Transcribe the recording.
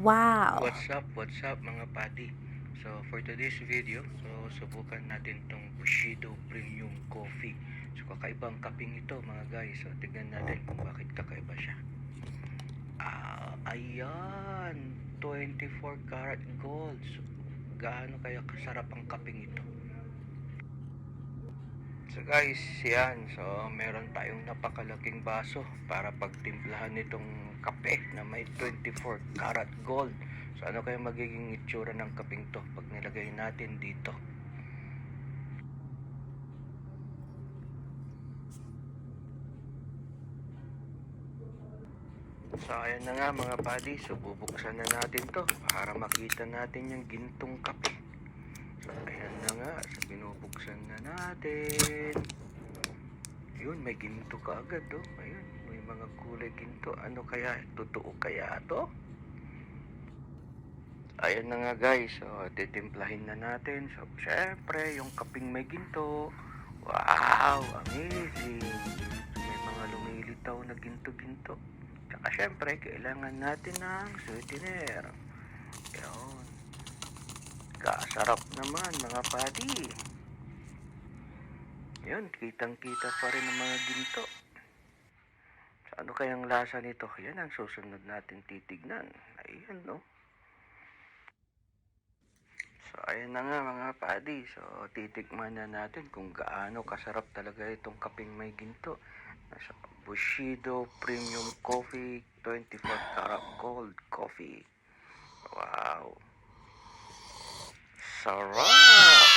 Wow! What's up mga padi? So for today's video, subukan natin tong Bushido Premium Coffee. So kakaibang kaping ito mga guys. So tignan natin kung bakit kakaiba siya. Ayan, 24 karat gold. So, gaano kaya kasarap ang kaping ito? So guys, yan. So meron tayong napakalaking baso para pagtimplahan nitong kape na may 24 karat gold. So ano kaya magiging itsura ng kapeng to pag nilagay natin dito? So ayan na nga mga buddy. So bubuksan na natin to para makita natin yung gintong kape. So ayan na nga. So binubuksan na natin. Yun, may ginto ka agad oh. Ayun, may mga kulay ginto. Ano kaya? Totoo kaya to? Ayan na nga guys, so titimplahin na natin. So syempre, yung kaping may ginto. Wow, amazing. So, may mga lumilitaw na ginto-ginto. Tsaka syempre, kailangan natin ng sweetener. Yun. Kasarap naman mga padi. Yun, kitang-kita pa rin ang mga ginto. So, ano kayang lasa nito? Yan ang susunod natin titignan. Ayan, no? So, ayan na nga mga padi. So, titikman na natin kung gaano kasarap talaga itong kaping may ginto. Nasa Bushido Premium Coffee 24 karat gold coffee. Wow. Sarap!